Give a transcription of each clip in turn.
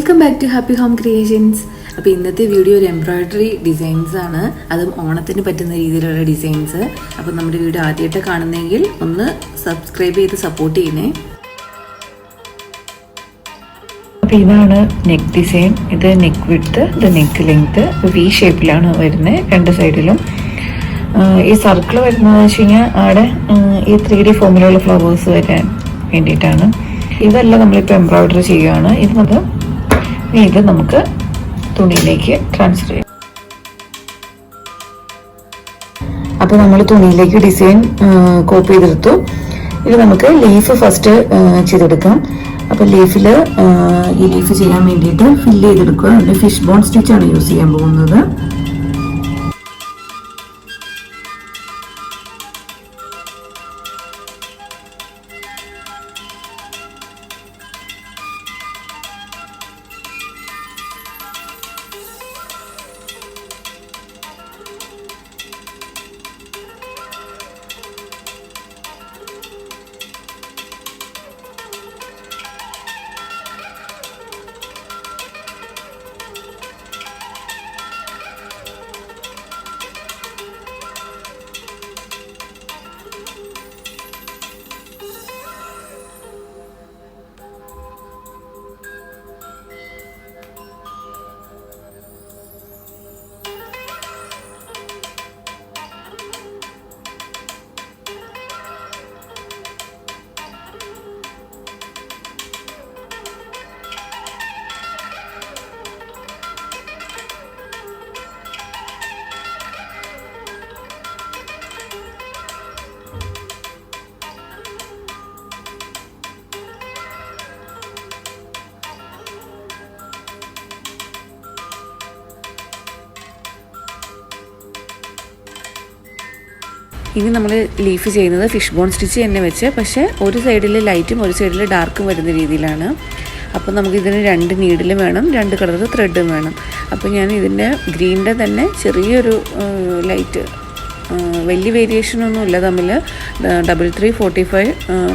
Welcome back to happy home creations. അപ്പോൾ ഇന്നത്തെ video ഒരു എംബ്രോയിഡറി ഡിസൈൻസ് ആണ്, അതും ഓണത്തിന് പറ്റുന്ന രീതിയിലുള്ള ഡിസൈൻസ്. അപ്പോൾ നമ്മുടെ വീഡിയോ ആദ്യമായിട്ട് കാണുന്നെങ്കിൽ ഒന്ന് സബ്സ്ക്രൈബ് ചെയ്ത് സപ്പോർട്ട് ചെയ്യണേ. അപ്പോൾ ഇതാണ് നെക്ക് ഡിസൈൻ. ഇത് നെക്ക് വിഡ്ത്ത്, ഇത് നെക്ക് ലെങ്ത്ത്. വി ഷേപ്പിലാണ് വരുന്നത് രണ്ട് സൈഡിലും. ഈ സർക്കിൾ വരുന്നതെന്ന് വെച്ച് കഴിഞ്ഞാൽ അവിടെ ഈ 3D ഫോമിലുള്ള ഫ്ലവേഴ്സ് വരാൻ വേണ്ടിയിട്ടാണ്. ഇതെല്ലാം നമ്മളിപ്പോൾ എംബ്രോയിഡറി ചെയ്യുകയാണ്. ഇത് നമുക്ക് തുണിയിലേക്ക് ട്രാൻസ്ഫർ ചെയ്യാം. അപ്പോൾ നമ്മൾ തുണിയിലേക്ക് ഡിസൈൻ കോപ്പി ചെയ്തെടുത്തു. ഇത് നമുക്ക് ലീഫ് ഫസ്റ്റ് ചെയ്തെടുക്കാം. അപ്പോൾ ലീഫിൽ ഈ ലീഫ് ചെയ്യാൻ വേണ്ടിയിട്ട് ഫില്ല് ചെയ്തെടുക്കുക. അതിൽ ഫിഷ് ബോൺ സ്റ്റിച്ചാണ് യൂസ് ചെയ്യാൻ പോകുന്നത്. ഇനി നമ്മൾ ലീഫ് ചെയ്യുന്നത് ഫിഷ് ബോൺ സ്റ്റിച്ച് തന്നെ വെച്ച്, പക്ഷേ ഒരു സൈഡിൽ ലൈറ്റും ഒരു സൈഡിൽ ഡാർക്കും വരുന്ന രീതിയിലാണ്. അപ്പോൾ നമുക്കിതിന് 2 നീഡിലും വേണം, 2 കളർ ത്രെഡും വേണം. അപ്പോൾ ഞാൻ ഇതിൻ്റെ ഗ്രീനിൻ്റെ തന്നെ ചെറിയൊരു ലൈറ്റ്, വലിയ വേരിയേഷനൊന്നുമില്ല തമ്മിൽ. 3345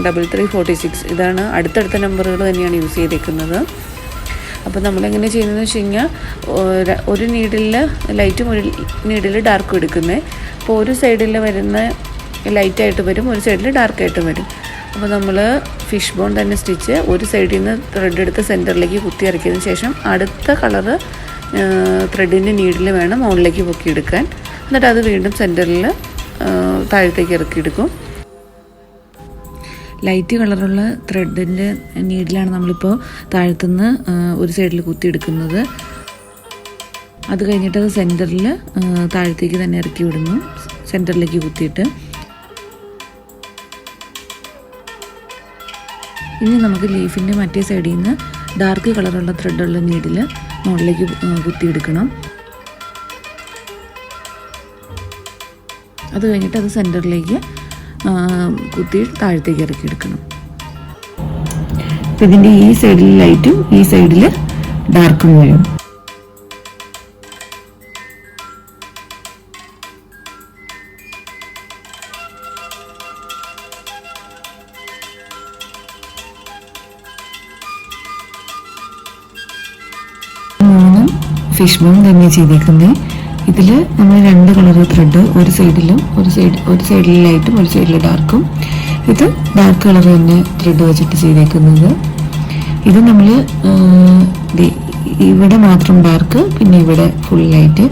3346 ഇതാണ് അടുത്തടുത്ത നമ്പറുകൾ തന്നെയാണ് യൂസ് ചെയ്തേക്കുന്നത്. അപ്പോൾ നമ്മളെങ്ങനെ ചെയ്യുന്നതെന്ന് വെച്ച് കഴിഞ്ഞാൽ ഒരു നീഡിൽ ലൈറ്റും ഒരു നീഡിൽ ഡാർക്കും എടുക്കുന്നത്. അപ്പോൾ ഒരു സൈഡിൽ വരുന്ന ലൈറ്റായിട്ട് വരും, ഒരു സൈഡിൽ ഡാർക്കായിട്ട് വരും. അപ്പോൾ നമ്മൾ ഫിഷ് ബോൺ തന്നെ സ്റ്റിച്ച് ഒരു സൈഡിൽ നിന്ന് ത്രെഡ് എടുത്ത് സെൻറ്ററിലേക്ക് കുത്തി ഇറക്കിയതിന് ശേഷം അടുത്ത കളറ് ത്രെഡിൻ്റെ നീഡിൽ വേണം മുകളിലേക്ക് പൊക്കിയെടുക്കാൻ. എന്നിട്ട് അത് വീണ്ടും സെൻറ്ററിൽ താഴത്തേക്ക് ഇറക്കിയെടുക്കും. ലൈറ്റ് കളറുള്ള ത്രെഡിൻ്റെ നീഡിലാണ് നമ്മളിപ്പോൾ താഴത്തുനിന്ന് ഒരു സൈഡിൽ കുത്തിയെടുക്കുന്നത്. അത് കഴിഞ്ഞിട്ട് അത് സെൻറ്ററിൽ താഴത്തേക്ക് തന്നെ ഇറക്കി വിടുന്നു, സെൻറ്ററിലേക്ക് കുത്തിയിട്ട്. ഇനി നമുക്ക് ലീഫിൻ്റെ മറ്റേ സൈഡിൽ നിന്ന് ഡാർക്ക് കളറുള്ള ത്രെഡുള്ള നീഡിൽ മുകളിലേക്ക് കുത്തിയെടുക്കണം. അത് കഴിഞ്ഞിട്ട് അത് സെൻറ്ററിലേക്ക് കുത്തി താഴത്തേക്ക് ഇറക്കിയെടുക്കണം. ഇതിൻ്റെ ഈ സൈഡിൽ ലൈറ്റും ഈ സൈഡിൽ ഡാർക്കും വരും. ഫിഷ് ബോൺ തന്നെ ചെയ്തേക്കുന്നത്. ഇതിൽ നമ്മൾ 2 കളർ ത്രെഡ് ഒരു സൈഡിൽ ലൈറ്റും ഒരു സൈഡിൽ ഡാർക്കും. ഇത് ഡാർക്ക് കളർ തന്നെ ത്രെഡ് വെച്ചിട്ട് ചെയ്തേക്കുന്നത്. ഇത് നമ്മൾ ഇവിടെ മാത്രം ഡാർക്ക്, പിന്നെ ഇവിടെ ഫുൾ ലൈറ്റ്.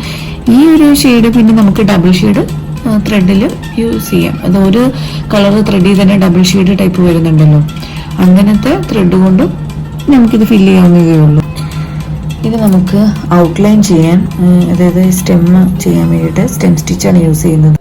ഈ ഒരു ഷെയ്ഡ് പിന്നെ നമുക്ക് ഡബിൾ ഷെയ്ഡ് ത്രെഡിൽ യൂസ് ചെയ്യാം. അത് ഒരു കളർ ത്രെഡിൽ തന്നെ ഡബിൾ ഷെയ്ഡ് ടൈപ്പ് വരുന്നുണ്ടല്ലോ, അങ്ങനത്തെ ത്രെഡ് കൊണ്ടും നമുക്കിത് ഫില്ല് ചെയ്യാവുന്നതേ ഉള്ളൂ. ഇത് നമുക്ക് ഔട്ട്ലൈൻ ചെയ്യാൻ, അതായത് സ്റ്റെം ചെയ്യാൻ വേണ്ടിയിട്ട് സ്റ്റെം സ്റ്റിച്ചാണ് യൂസ് ചെയ്യുന്നത്.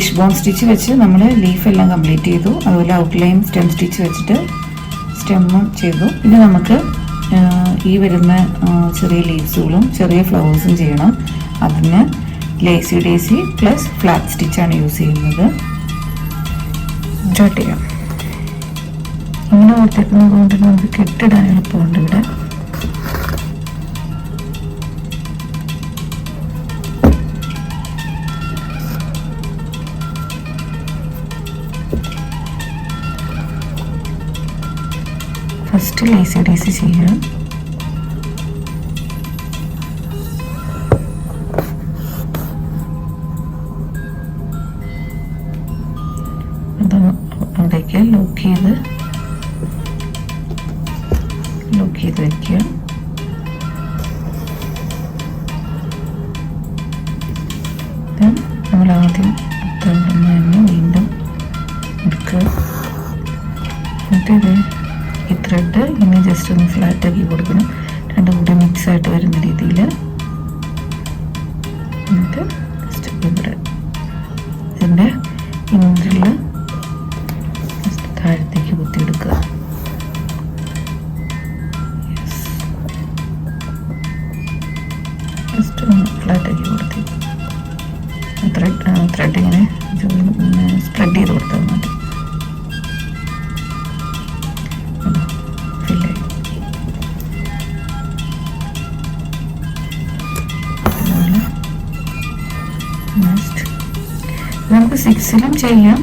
ഫിഷ് ബോൺ സ്റ്റിച്ച് വെച്ച് നമ്മൾ ലീഫ് എല്ലാം കംപ്ലീറ്റ് ചെയ്തു. അതുപോലെ ഔട്ട്ലൈൻ സ്റ്റെം സ്റ്റിച്ച് വെച്ചിട്ട് സ്റ്റെമ്മും ചെയ്തു. ഇനി നമുക്ക് ഈ വരുന്ന ചെറിയ ലീവ്സുകളും ചെറിയ ഫ്ലവേഴ്സും ചെയ്യണം. അതിന് ലേസി ഡേസി പ്ലസ് ഫ്ലാറ്റ് സ്റ്റിച്ചാണ് യൂസ് ചെയ്യുന്നത്. സ്റ്റാർട്ട് ചെയ്യാം. ഇങ്ങനെ കൊടുത്തിരിക്കുന്നത് കൊണ്ട് നമുക്ക് കെട്ടിടാൻ എളുപ്പമുണ്ട്. ഇവിടെ ഫസ്റ്റ് ലേസി ഡേസി ചെയ്യാം. അവിടേക്ക് ലോക്ക് ചെയ്ത് വയ്ക്കുക. നമ്മൾ ആദ്യം തന്നെ വീണ്ടും എടുക്കുക. എന്നിട്ട് ഈ ത്രെഡ് ഇനി ജസ്റ്റ് ഒന്ന് ഫ്ലാറ്റ് ആക്കി കൊടുക്കണം. രണ്ടും കൂടി മിക്സ് ആയിട്ട് വരുന്ന രീതിയിൽ. എന്നിട്ട് ജസ്റ്റ് ഇവിടെ ഇതിൻ്റെ ഇൻട്രിൽ താഴത്തേക്ക് കുത്തിയെടുക്കുക. ജസ്റ്റ് ഒന്ന് ഫ്ലാറ്റ് ആക്കി കൊടുത്ത് ത്രെഡ് ഇങ്ങനെ സ്പ്രെഡ് ചെയ്ത് കൊടുത്താൽ മതി. നമുക്ക് 6ലും ചെയ്യാം.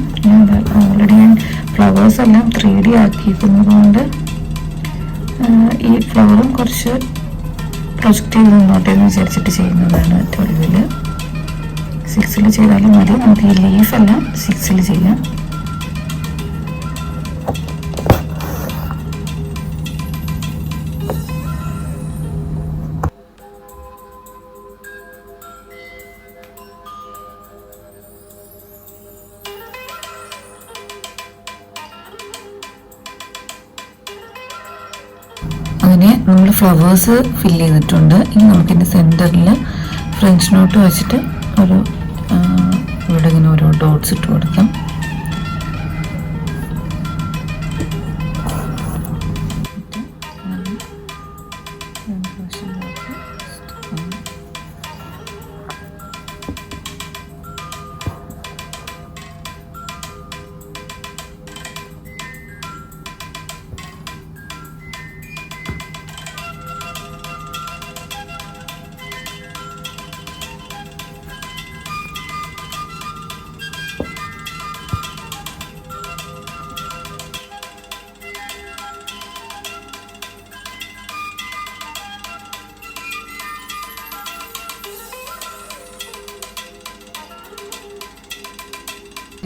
ഓൾറെഡി ഞാൻ ഫ്ലവേഴ്സ് എല്ലാം 3D ആക്കിയിരിക്കുന്നത് കൊണ്ട് ഈ ഫ്ലവറും കുറച്ച് പ്രൊജക്റ്റ് ചെയ്ത് നിന്നോട്ടെ എന്ന് വിചാരിച്ചിട്ട് ചെയ്യുന്നതാണ്. 12ൽ 6ൽ ചെയ്താലും മതി. നമുക്ക് ഈ ലീഫ് എല്ലാം 6ൽ ചെയ്യാം. അങ്ങനെ നമ്മൾ ഫ്ലവേഴ്സ് ഫില്ല് ചെയ്തിട്ടുണ്ട്. ഇനി നമുക്കിൻ്റെ സെൻറ്ററിൽ ഫ്രഞ്ച് നോട്ട് വെച്ചിട്ട് ഒരു ഇവിടെ ഇങ്ങനെ ഓരോ ഡോട്ട്സ് ഇട്ട് കൊടുക്കാം.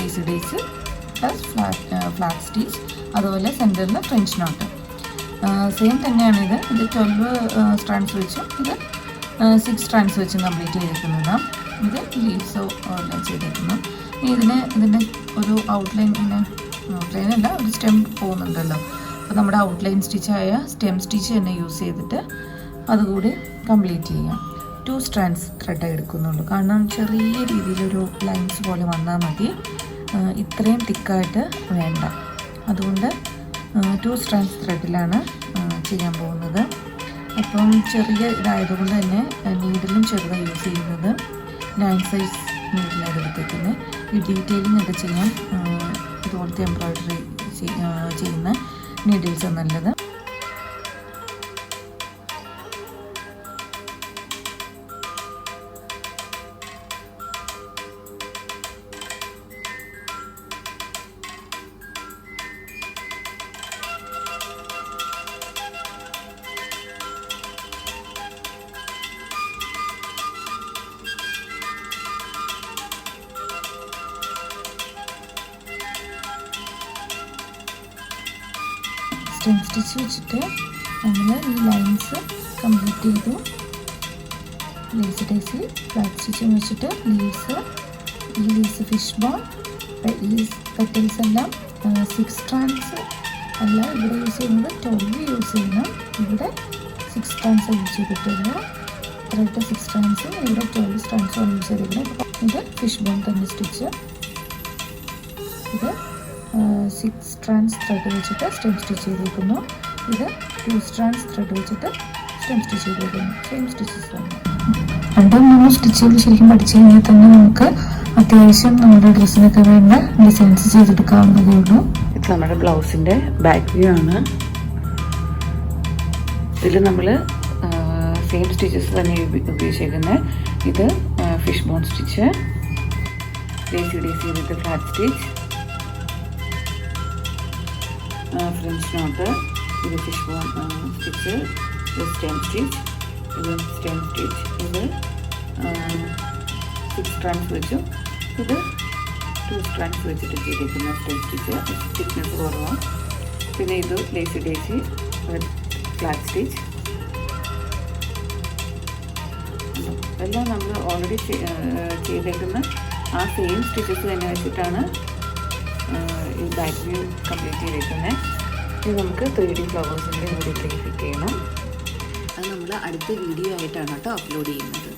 Lazy days plus flat stitch, അതുപോലെ സെൻറ്ററിൽ ഫ്രഞ്ച് നോട്ട്. സെയിം തന്നെയാണ് ഇത് 12 സ്ട്രാൻഡ്സ് വെച്ചും ഇത് 6 സ്ട്രാൻഡ്സ് വെച്ചും കംപ്ലീറ്റ് ചെയ്തിരിക്കുന്നതാണ്. ഇത് ലീവ്സോ എല്ലാം ചെയ്തിരിക്കുന്നു. ഇതിൻ്റെ ഒരു ഔട്ട്ലൈൻ അല്ല, ഒരു സ്റ്റെം പോകുന്നുണ്ടല്ലോ. അപ്പോൾ നമ്മുടെ ഔട്ട്ലൈൻ സ്റ്റിച്ചായ സ്റ്റെം സ്റ്റിച്ച് തന്നെ യൂസ് ചെയ്തിട്ട് അതുകൂടി കംപ്ലീറ്റ് ചെയ്യാം. 2 സ്ട്രാൻഡ്സ് ത്രെഡ് എടുക്കുന്നുള്ളൂ, കാരണം ചെറിയ രീതിയിലൊരു ലൈൻസ് പോലെ വന്നാൽ മതി, ഇത്രയും തിക്കായിട്ട് വേണ്ട. അതുകൊണ്ട് 2 സ്ട്രാൻഡ്സ് ത്രെഡിലാണ് ചെയ്യാൻ പോകുന്നത്. അപ്പം ചെറിയ ഇതായതുകൊണ്ട് തന്നെ നീഡിലും ചെറുതായി യൂസ് ചെയ്യുന്നത് 9 സൈസ് നീഡിലാണ് എടുത്തേക്കുന്നത്. ഈ ഡീറ്റെയിലിംഗ് ഒക്കെ ചെയ്യാൻ ഇതുപോലത്തെ എംബ്രോയിഡറി ചെയ്യുന്ന നീഡിൽസ് നല്ലത്. സ്റ്റെം സ്റ്റിച്ച് വെച്ചിട്ട് നമ്മൾ ഈ ലൈൻസ് കംപ്ലീറ്റ് ചെയ്തു. ലേസി ഡേസി ഫ്ലാറ്റ് സ്റ്റിച്ചും വെച്ചിട്ട് ഈ ലീവ്സ് ഫിഷ് ബോൺ, ഈ പെറ്റൽസ് എല്ലാം 6 സ്ട്രാൻഡ്സ് അല്ല ഇവിടെ യൂസ് ചെയ്യുന്നത്, 12 യൂസ് ചെയ്യണം. ഇവിടെ 6 സ്ട്രാൻഡ്സ് യൂസ് ചെയ്തിട്ടുള്ളൂ. ത്രെഡ് 6 സ്ട്രാൻഡ്സും ഇവിടെ 12 സ്ട്രാൻഡ്സും യൂസ് ചെയ്തിരിക്കുന്നത്. ഇത് ഫിഷ് ബോൺ തന്നെ സ്റ്റിച്ച്. ഇത് 6 strands ത്രെഡ് വെച്ചിട്ട് സ്റ്റെം സ്റ്റിച്ച് ചെയ്തിരിക്കുന്നു. ഇത് 2 strands ത്രെഡ് വെച്ചിട്ട് സ്റ്റെം സ്റ്റിച്ച് ചെയ്തിരിക്കുന്നു. സെയിം സ്റ്റിച്ചസ് തന്നെ. രണ്ടും മൂന്നും സ്റ്റിച്ചുകൾ ശരിക്കും പഠിച്ചു കഴിഞ്ഞാൽ തന്നെ നമുക്ക് അത്യാവശ്യം നമ്മുടെ ഡ്രസ്സിനൊക്കെ വേണ്ട ഡിസൈൻസ് ചെയ്തെടുക്കാവുന്നതേ ഉള്ളൂ. ഇത് നമ്മുടെ ബ്ലൗസിൻ്റെ ബാക്ക് വ്യൂ ആണ്. ഇതിൽ നമ്മൾ സെയിം സ്റ്റിച്ചസ് തന്നെ ഉപയോഗിച്ചേക്കുന്നത്. ഇത് fish bone stitch, daisy with flat stitch, French not, ഇത് ഫിഷ് ബോൺ സ്റ്റിച്ച്, ഇത് സ്റ്റെം സ്റ്റിച്ച്, ഇത് സ്റ്റെം സ്റ്റിച്ച്, ഇത് 6 strands വെച്ചു, ഇത് 2 strands വെച്ചിട്ട് ചെയ്തിരിക്കുന്ന സ്റ്റെം സ്റ്റിച്ച്, തിക്നെസ് കുറവാണ്. പിന്നെ ഇത് ഡേസി ഫ്ലാറ്റ് സ്റ്റിച്ച്. എല്ലാം നമ്മൾ ഓൾറെഡി ചെയ്തേക്കുന്ന ആ സെയിം സ്റ്റിച്ചസ് തന്നെ വെച്ചിട്ടാണ് ഈ ബാക്ക് വ്യൂ കംപ്ലീറ്റ് ചെയ്തേക്കുന്നത്. ഇത് നമുക്ക് 3D ഫ്ലവേഴ്സിൻ്റെ കൂടി ഫിറ്റ് ചെയ്യണം. അത് നമ്മൾ അടുത്ത വീഡിയോ ആയിട്ടാണ് കേട്ടോ അപ്ലോഡ് ചെയ്യുന്നത്.